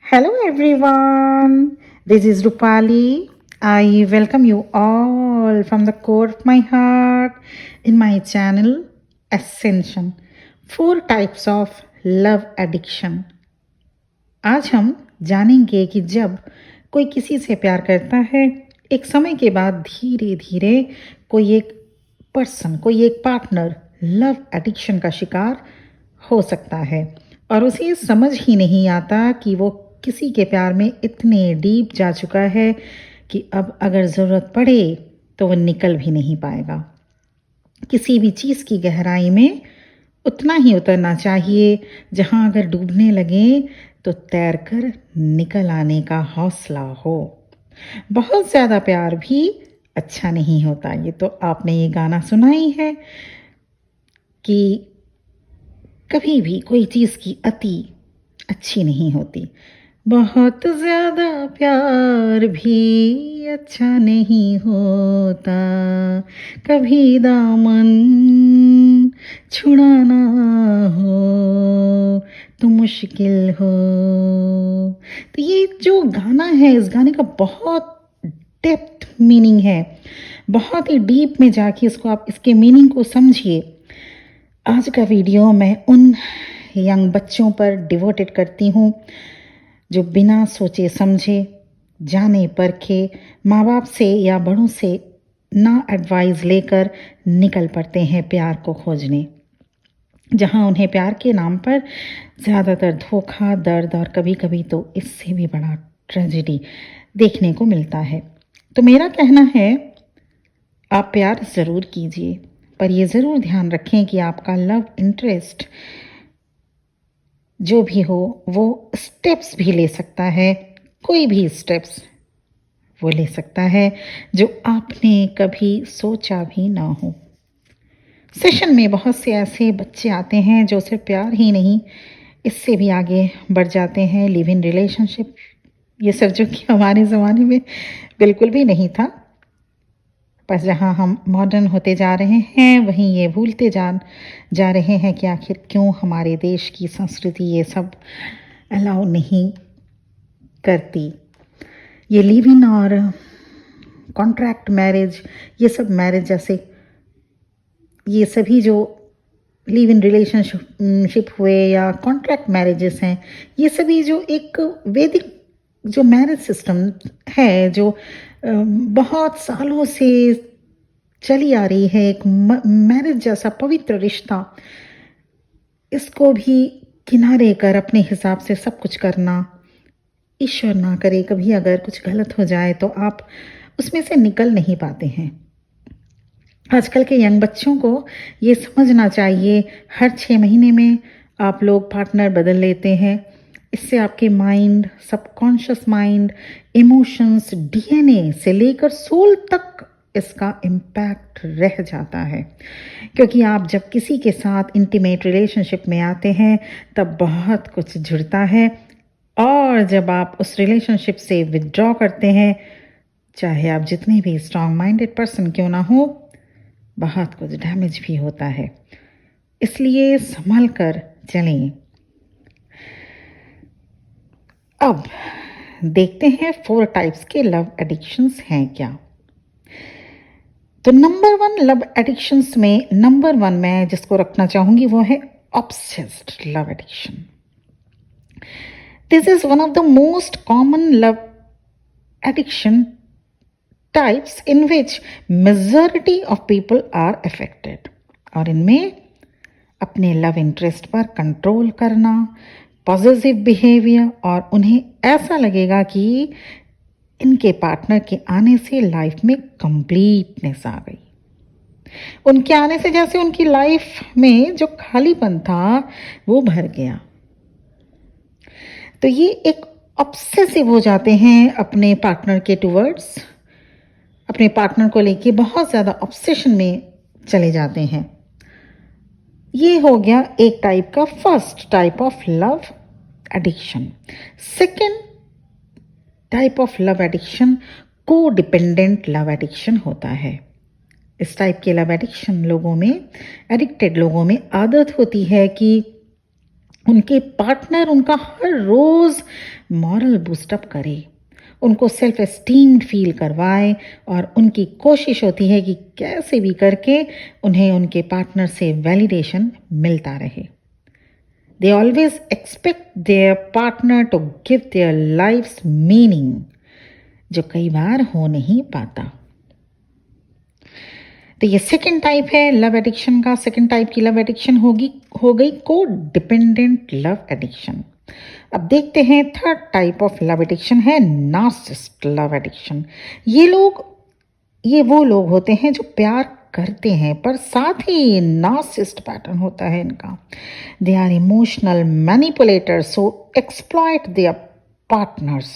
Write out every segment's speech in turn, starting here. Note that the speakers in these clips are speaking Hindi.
Hello everyone, this is Rupali. I welcome you all from the core of my heart in my channel Ascension. Four types of love addiction. आज हम जानेंगे कि जब कोई किसी से प्यार करता है, एक समय के बाद धीरे धीरे कोई एक पार्टनर लव एडिक्शन का शिकार हो सकता है और उसे समझ ही नहीं आता कि वो किसी के प्यार में इतने डीप जा चुका है कि अब अगर ज़रूरत पड़े तो वो निकल भी नहीं पाएगा। किसी भी चीज़ की गहराई में उतना ही उतरना चाहिए जहाँ अगर डूबने लगे तो तैरकर निकल आने का हौसला हो। बहुत ज़्यादा प्यार भी अच्छा नहीं होता। ये तो आपने ये गाना सुना ही है कि कभी भी कोई चीज़ की अति अच्छी नहीं होती। बहुत ज़्यादा प्यार भी अच्छा नहीं होता, कभी दामन छुड़ाना हो तो मुश्किल हो। तो ये जो गाना है, इस गाने का बहुत डेप्थ मीनिंग है, बहुत ही डीप में जाके इसको आप इसके मीनिंग को समझिए। आज का वीडियो मैं उन यंग बच्चों पर डिवोटेड करती हूँ जो बिना सोचे समझे, जाने परखे माँ बाप से या बड़ों से ना एडवाइस लेकर निकल पड़ते हैं प्यार को खोजने, जहाँ उन्हें प्यार के नाम पर ज़्यादातर धोखा, दर्द और कभी कभी तो इससे भी बड़ा ट्रेजेडी देखने को मिलता है। तो मेरा कहना है, आप प्यार ज़रूर कीजिए, पर ये ज़रूर ध्यान रखें कि आपका लव इंटरेस्ट जो भी हो वो स्टेप्स भी ले सकता है, कोई भी स्टेप्स वो ले सकता है जो आपने कभी सोचा भी ना हो। सेशन में बहुत से ऐसे बच्चे आते हैं जो सिर्फ प्यार ही नहीं, इससे भी आगे बढ़ जाते हैं, लिव इन रिलेशनशिप। ये सब जो कि हमारे ज़माने में बिल्कुल भी नहीं था, पर जहाँ हम मॉडर्न होते जा रहे हैं वहीं ये भूलते जा रहे हैं कि आखिर क्यों हमारे देश की संस्कृति ये सब अलाउ नहीं करती। ये लिव इन और कॉन्ट्रैक्ट मैरिज, ये सब मैरिज जैसे ये सभी जो लिव इन रिलेशनशिप हुए या कॉन्ट्रैक्ट मैरिजेस हैं, ये सभी जो एक वैदिक जो मैरिज सिस्टम है, जो बहुत सालों से चली आ रही है, एक मैरिज जैसा पवित्र रिश्ता, इसको भी किनारे कर अपने हिसाब से सब कुछ करना, ईश्वर ना करे कभी अगर कुछ गलत हो जाए तो आप उसमें से निकल नहीं पाते हैं। आजकल के यंग बच्चों को ये समझना चाहिए, हर 6 महीने में आप लोग पार्टनर बदल लेते हैं। इससे आपके mind, subconscious mind, emotions, DNA से लेकर सोल तक इसका इम्पैक्ट रह जाता है। क्योंकि आप जब किसी के साथ इंटीमेट रिलेशनशिप में आते हैं तब बहुत कुछ जुड़ता है, और जब आप उस रिलेशनशिप से विदड्रॉ करते हैं, चाहे आप जितने भी स्ट्रांग माइंडेड पर्सन क्यों ना हो, बहुत कुछ डैमेज भी होता है। इसलिए संभल कर चलें। अब देखते हैं 4 टाइप्स के लव एडिक्शंस हैं क्या। तो नंबर 1 लव एडिक्शंस में नंबर 1 मैं जिसको रखना चाहूंगी वो है obsessed love addiction. This is one of the most common love addiction types in which majority of people are affected, और इनमें अपने लव इंटरेस्ट पर कंट्रोल करना, पॉजिटिव बिहेवियर, और उन्हें ऐसा लगेगा कि इनके पार्टनर के आने से लाइफ में कंप्लीटनेस आ गई। उनके आने से जैसे उनकी लाइफ में जो खालीपन था वो भर गया। तो ये एक ऑब्सेसिव हो जाते हैं अपने पार्टनर के टुवर्ड्स, अपने पार्टनर को लेके बहुत ज़्यादा ऑब्सेशन में चले जाते हैं। ये हो गया एक टाइप का first type of love addiction. Second type of love addiction को डिपेंडेंट लव एडिक्शन होता है। इस टाइप के लव एडिक्शन लोगों में, एडिक्टेड लोगों में आदत होती है कि उनके पार्टनर उनका हर रोज़ मॉरल बूस्टअप करे, उनको सेल्फ एस्टीम्ड फील करवाए और उनकी कोशिश होती है कि कैसे भी करके उन्हें उनके पार्टनर से वैलिडेशन मिलता रहे। They always expect their partner to give their life's meaning, जो कई बार हो नहीं पाता। तो ये सेकंड टाइप है लव एडिक्शन का। सेकंड टाइप की लव एडिक्शन हो गई को डिपेंडेंट लव एडिक्शन। अब देखते हैं third type of love addiction है नार्सिसिस्ट लव एडिक्शन। ये वो लोग होते हैं जो प्यार करते हैं पर साथ ही नार्सिसिस्ट पैटर्न होता है इनका। They are emotional manipulators who exploit their partners.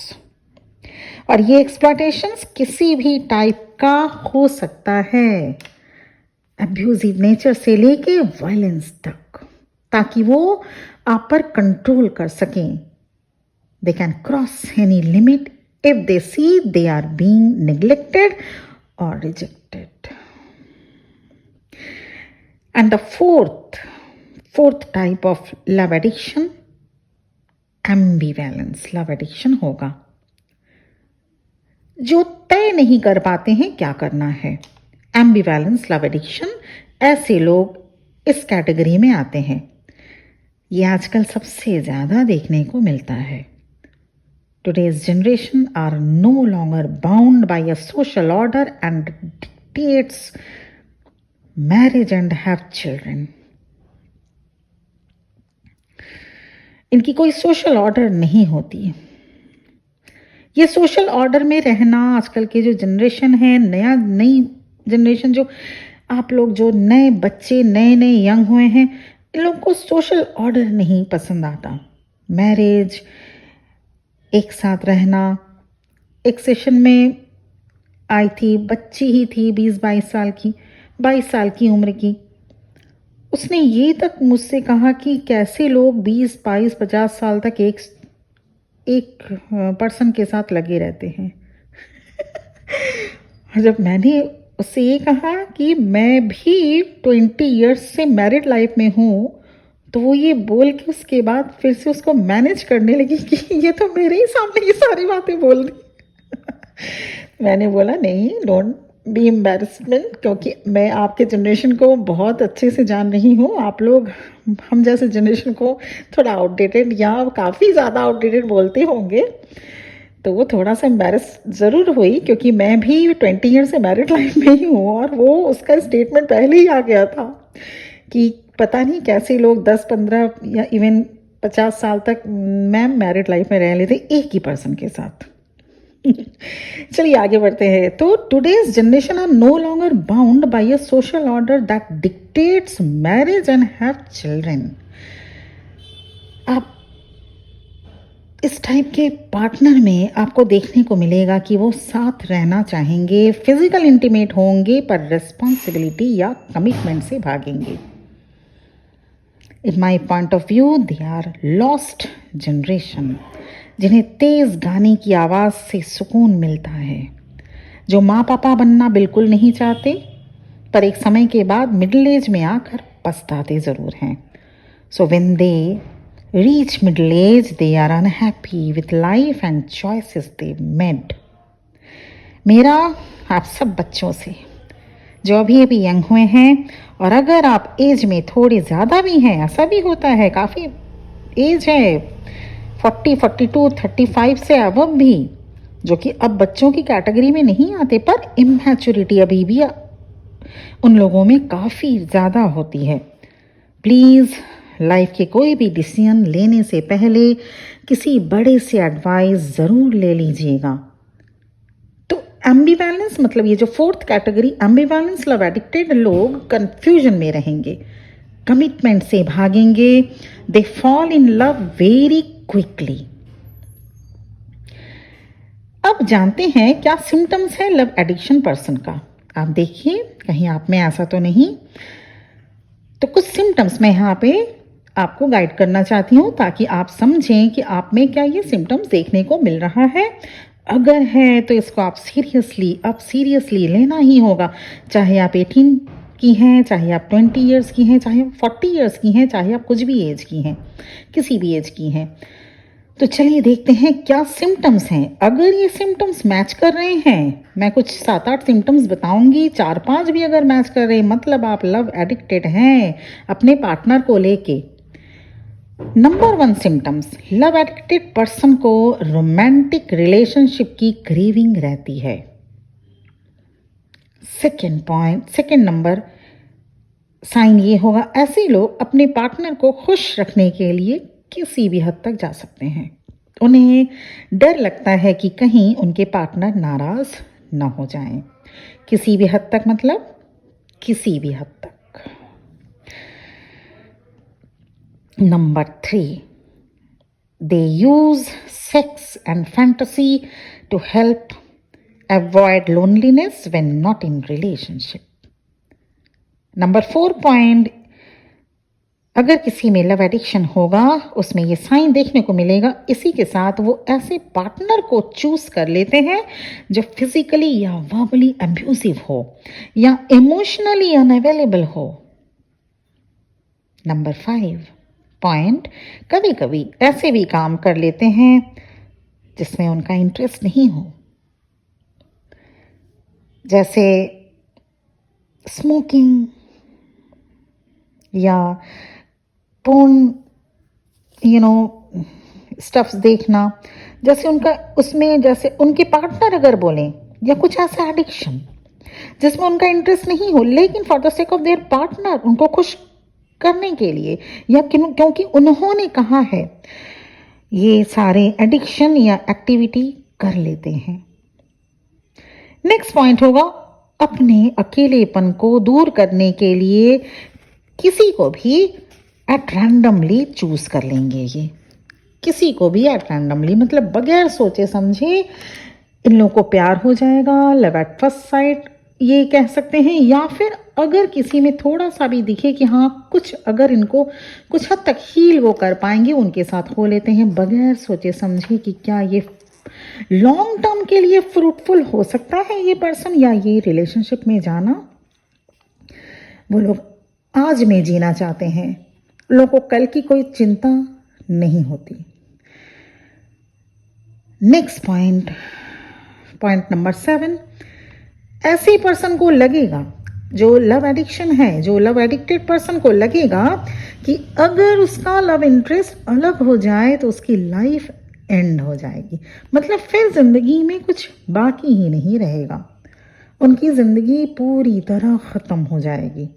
और ये एक्सप्लॉयटेशंस किसी भी टाइप का हो सकता है, अब्यूजिव नेचर से लेके वायलेंस तक, ताकि वो आप पर कंट्रोल कर सकें। They can cross any limit if they see they are being neglected और rejected. And the fourth type of love addiction ambivalence love addiction होगा, जो तय नहीं कर पाते हैं क्या करना है। एम्बिवैलेंस लव एडिक्शन, ऐसे लोग इस कैटेगरी में आते हैं। ये आजकल सबसे ज़्यादा देखने को मिलता है। Today's generation are no longer bound by a social order and dictates marriage and have children. इनकी कोई सोशल ऑर्डर नहीं होती। ये सोशल ऑर्डर में रहना आजकल के जो जनरेशन है, नई जनरेशन, जो आप लोग जो नए बच्चे नए यंग हुए हैं, इन लोगों को सोशल ऑर्डर नहीं पसंद आता। मैरिज, एक साथ रहना। एक सेशन में आई थी, बच्ची ही थी 22 साल की उम्र की। उसने ये तक मुझसे कहा कि कैसे लोग 20, 22, 50 साल तक एक पर्सन के साथ लगे रहते हैं। और जब मैंने उससे ये कहा कि मैं भी 20 इयर्स से मैरिड लाइफ में हूँ, तो वो ये बोल के उसके बाद फिर से उसको मैनेज करने लगी कि ये तो मेरे ही सामने ये सारी बातें बोल रही। मैंने बोला नहीं, डोंट बी एम्बैरेसमेंट, क्योंकि मैं आपके जनरेशन को बहुत अच्छे से जान रही हूँ। आप लोग हम जैसे जनरेशन को थोड़ा आउटडेटेड या काफ़ी ज़्यादा आउटडेटेड बोलते होंगे, तो वो थोड़ा सा एम्बैरस ज़रूर हुई, क्योंकि मैं भी 20 ईयर से मैरिड लाइफ में ही हूँ और वो उसका स्टेटमेंट पहले ही आ गया था कि पता नहीं कैसे लोग 10, 15 या इवन 50 साल तक मैम मैरिड लाइफ में रह लेते एक ही पर्सन के साथ। चलिए आगे बढ़ते हैं। तो today's generation are no longer bound by a social order that dictates marriage and have children. आप इस टाइप के पार्टनर में आपको देखने को मिलेगा कि वो साथ रहना चाहेंगे, फिजिकल इंटीमेट होंगे, पर रिस्पॉन्सिबिलिटी या कमिटमेंट से भागेंगे। In my point of view they are lost generation, जिन्हें तेज़ गाने की आवाज़ से सुकून मिलता है, जो माँ पापा बनना बिल्कुल नहीं चाहते, पर एक समय के बाद मिडिल एज में आकर पछताते ज़रूर हैं। So when they reach middle age they are unhappy with life and choices they made. मेरा आप सब बच्चों से जो अभी यंग हुए हैं, और अगर आप एज में थोड़े ज़्यादा भी हैं, ऐसा भी होता है, काफ़ी एज है 40, 42, 35 से अबव भी, जो कि अब बच्चों की कैटेगरी में नहीं आते, पर इमैच्योरिटी अभी भी उन लोगों में काफ़ी ज़्यादा होती है। प्लीज़ लाइफ के कोई भी डिसीजन लेने से पहले किसी बड़े से एडवाइस ज़रूर ले लीजिएगा। तो एम्बिवैलेंस मतलब ये जो फोर्थ कैटेगरी एम्बिवैलेंस लव एडिक्टेड लोग कंफ्यूजन में रहेंगे, कमिटमेंट से भागेंगे, they fall in love very quickly. अब जानते हैं क्या सिम्टम्स है लव एडिक्शन पर्सन का। आप देखिए कहीं आप में ऐसा तो नहीं। तो कुछ सिम्टम्स मैं यहाँ पे आपको गाइड करना चाहती हूँ, ताकि आप समझें कि आप में क्या ये सिम्टम्स देखने को मिल रहा है। अगर है तो इसको आप सीरियसली लेना ही होगा, चाहे आप 18 की हैं, चाहे आप 20 ईयर्स की हैं, चाहे 40 ईयर्स की हैं, चाहे आप कुछ भी एज की हैं, किसी भी एज की हैं। तो चलिए देखते हैं क्या सिम्टम्स हैं। अगर ये सिम्टम्स मैच कर रहे हैं, मैं कुछ 7-8 सिम्टम्स बताऊंगी, 4-5 भी अगर मैच कर रहे हैं, मतलब आप लव एडिक्टेड हैं अपने पार्टनर को लेके। Number 1 symptoms, love addicted person को रोमांटिक रिलेशनशिप की क्रेविंग रहती है। सेकेंड नंबर साइन ये होगा, ऐसे लोग अपने पार्टनर को खुश रखने के लिए किसी भी हद तक जा सकते हैं। उन्हें डर लगता है कि कहीं उनके पार्टनर नाराज ना हो जाएं। किसी भी हद तक मतलब किसी भी हद तक। Number 3, they use sex and fantasy to help avoid loneliness when not in relationship. Number 4 point, अगर किसी में लव एडिक्शन होगा उसमें ये साइन देखने को मिलेगा। इसी के साथ वो ऐसे पार्टनर को चूज कर लेते हैं जो फिजिकली या वर्बली अब्यूसिव हो या इमोशनली अनअवेलेबल हो। नंबर 5 पॉइंट, कभी कभी ऐसे भी काम कर लेते हैं जिसमें उनका इंटरेस्ट नहीं हो, जैसे स्मोकिंग या पोर्न स्टफ्स देखना, जैसे उनका उसमें जैसे उनके पार्टनर अगर बोलें, या कुछ ऐसा एडिक्शन जिसमें उनका इंटरेस्ट नहीं हो लेकिन for the sake of their partner, उनको खुश करने के लिए या क्योंकि उन्होंने कहा है, ये सारे एडिक्शन या एक्टिविटी कर लेते हैं। नेक्स्ट पॉइंट होगा, अपने अकेलेपन को दूर करने के लिए किसी को भी एट रैंडमली चूज कर लेंगे। ये किसी को भी एट रैंडमली मतलब बगैर सोचे समझे इन लोगों को प्यार हो जाएगा, लव एट फर्स्ट साइट ये कह सकते हैं। या फिर अगर किसी में थोड़ा सा भी दिखे कि हाँ कुछ, अगर इनको कुछ हद तक हील वो कर पाएंगे, उनके साथ हो लेते हैं बगैर सोचे समझे कि क्या ये लॉन्ग टर्म के लिए फ्रूटफुल हो सकता है ये पर्सन, या ये रिलेशनशिप में जाना। वो लोग आज में जीना चाहते हैं, लोगों को कल की कोई चिंता नहीं होती। नेक्स्ट पॉइंट नंबर 7, ऐसे पर्सन को लगेगा, जो लव एडिक्शन है, जो लव एडिक्टेड पर्सन को लगेगा कि अगर उसका लव इंटरेस्ट अलग हो जाए तो उसकी लाइफ एंड हो जाएगी, मतलब फिर जिंदगी में कुछ बाकी ही नहीं रहेगा, उनकी जिंदगी पूरी तरह खत्म हो जाएगी।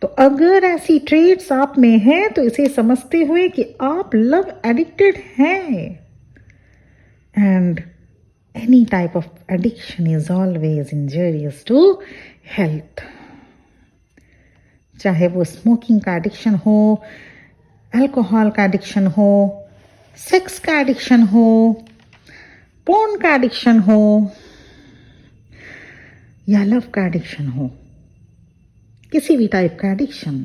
तो अगर ऐसी ट्रेट्स आप में हैं तो इसे समझते हुए कि आप लव एडिक्टेड हैं, and any type of addiction is always injurious to health, चाहे वो स्मोकिंग का एडिक्शन हो, अल्कोहल का एडिक्शन हो, सेक्स का एडिक्शन हो, पोर्न का एडिक्शन हो, या लव का एडिक्शन हो, किसी भी टाइप का एडिक्शन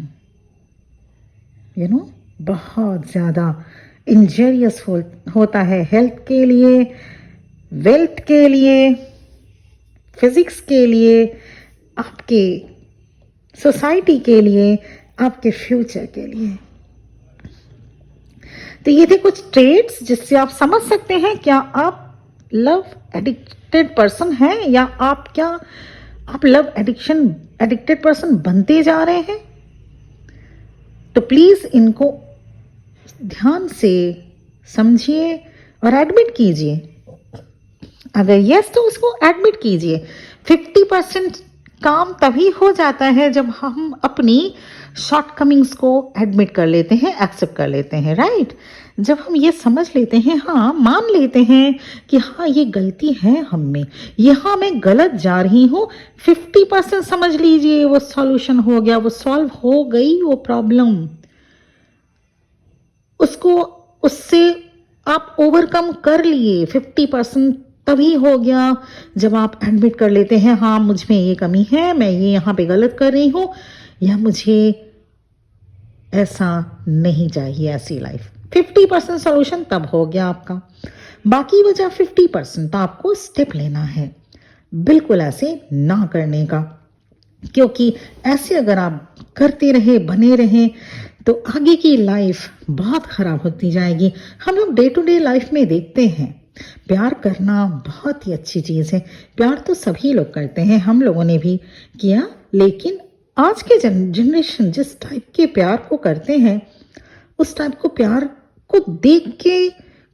बहुत ज़्यादा इंजरियस होता है हेल्थ के लिए, वेल्थ के लिए, फिजिक्स के लिए, आपके सोसाइटी के लिए, आपके फ्यूचर के लिए। तो ये थे कुछ ट्रेड्स जिससे आप समझ सकते हैं क्या आप लव एडिक्टेड पर्सन हैं, या आप लव एडिक्टेड पर्सन बनते जा रहे हैं। तो प्लीज इनको ध्यान से समझिए और एडमिट कीजिए। अगर यस तो उसको एडमिट कीजिए। 50% काम तभी हो जाता है जब हम अपनी शॉर्टकमिंग्स को एडमिट कर लेते हैं, एक्सेप्ट कर लेते हैं, राइट। जब हम ये समझ लेते हैं, हाँ मान लेते हैं कि हाँ ये गलती है हम में, यहाँ मैं गलत जा रही हूँ, 50% समझ लीजिए वो सॉल्यूशन हो गया, वो सॉल्व हो गई वो प्रॉब्लम। उससे आप ओवरकम कर लिए। 50% तभी हो गया जब आप एडमिट कर लेते हैं, हाँ मुझ में ये कमी है, मैं ये यहाँ पे गलत कर रही हूँ, या मुझे ऐसा नहीं चाहिए ऐसी लाइफ। 50% सॉल्यूशन तब हो गया आपका। बाकी वजह 50% तो आपको स्टेप लेना है बिल्कुल ऐसे ना करने का। क्योंकि ऐसे अगर आप करते रहे, बने रहें, तो आगे की लाइफ बहुत खराब होती जाएगी। हम लोग डे टू डे लाइफ में देखते हैं, प्यार करना बहुत ही अच्छी चीज़ है। प्यार तो सभी लोग करते हैं, हम लोगों ने भी किया, लेकिन आज के जनरेशन जिस टाइप के प्यार को करते हैं, उस टाइप को प्यार को देख के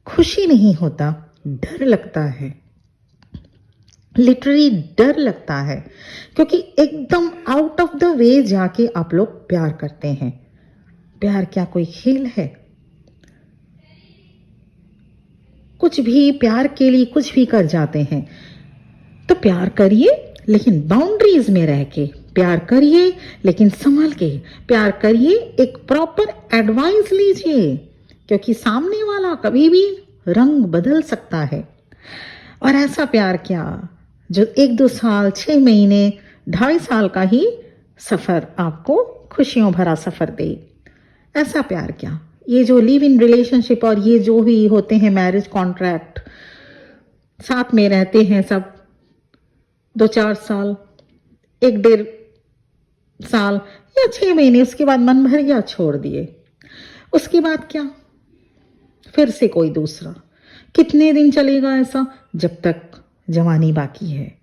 खुशी नहीं होता, डर लगता है। लिटरली डर लगता है, क्योंकि एकदम आउट ऑफ द वे जाके आप लोग प्यार करते हैं। प्यार क्या कोई खेल है? कुछ भी प्यार के लिए कुछ भी कर जाते हैं। तो प्यार करिए, लेकिन बाउंड्रीज में रह के प्यार करिए, लेकिन संभल के प्यार करिए। एक प्रॉपर एडवाइस लीजिए, क्योंकि सामने वाला कभी भी रंग बदल सकता है। और ऐसा प्यार क्या जो 1-2 साल, 6 महीने, 2.5 साल का ही सफ़र आपको खुशियों भरा सफ़र दे। ऐसा प्यार क्या? ये जो लिव इन रिलेशनशिप और ये जो भी होते हैं मैरिज कॉन्ट्रैक्ट, साथ में रहते हैं सब 2-4 साल, 1-1.5 साल या 6 महीने, उसके बाद मन भर गया, छोड़ दिए। उसके बाद क्या? फिर से कोई दूसरा। कितने दिन चलेगा ऐसा? जब तक जवानी बाकी है।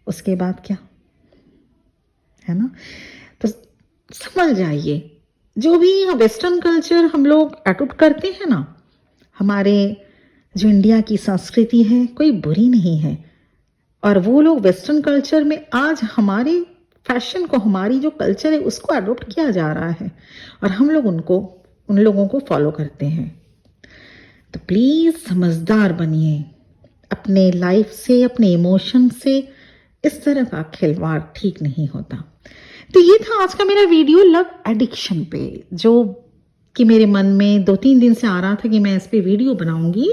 उसके बाद क्या? है ना? तो समझ जाइए, जो भी वेस्टर्न कल्चर हम लोग अडॉप्ट करते हैं ना, हमारे जो इंडिया की संस्कृति है, कोई बुरी नहीं है। और वो लोग वेस्टर्न कल्चर में आज हमारे फैशन को, हमारी जो कल्चर है उसको अडॉप्ट किया जा रहा है, और हम लोग उन लोगों को फॉलो करते हैं। तो प्लीज़ समझदार बनिए। अपने लाइफ से, अपने इमोशन से इस तरह का खिलवाड़ ठीक नहीं होता। तो ये था आज का मेरा वीडियो लव एडिक्शन पे, जो कि मेरे मन में 2-3 दिन से आ रहा था कि मैं इस पे वीडियो बनाऊंगी।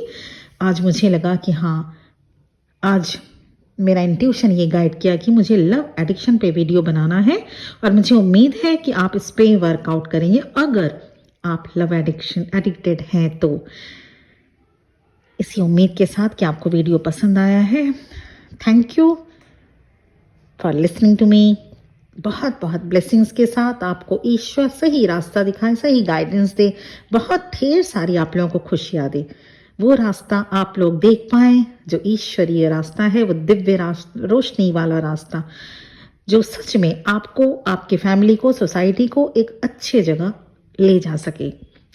आज मुझे लगा कि हाँ, आज मेरा इंट्यूशन ये गाइड किया कि मुझे लव एडिक्शन पे वीडियो बनाना है, और मुझे उम्मीद है कि आप इस पे वर्कआउट करेंगे अगर आप लव एडिक्टेड हैं तो। इसी उम्मीद के साथ कि आपको वीडियो पसंद आया है। Thank you for listening to me. बहुत बहुत ब्लेसिंग्स के साथ आपको ईश्वर सही रास्ता दिखाए, सही गाइडेंस दे, बहुत ढेर सारी आप लोगों को खुशियाँ दे। वो रास्ता आप लोग देख पाएँ जो ईश्वरीय रास्ता है, वो दिव्य रोशनी वाला रास्ता, जो सच में आपको, आपके फैमिली को, सोसाइटी को एक अच्छे जगह ले जा सके।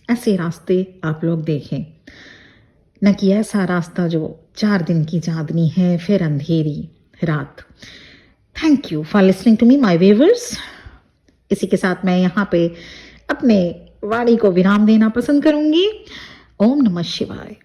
ऐसे रास्ते आप लोग देखें, न कि ऐसा रास्ता जो 4 दिन की चांदनी है फिर अंधेरी रात। Thank you for listening to me my viewers. इसी के साथ मैं यहाँ पे अपने वाणी को विराम देना पसंद करूंगी। ओम नमः शिवाय।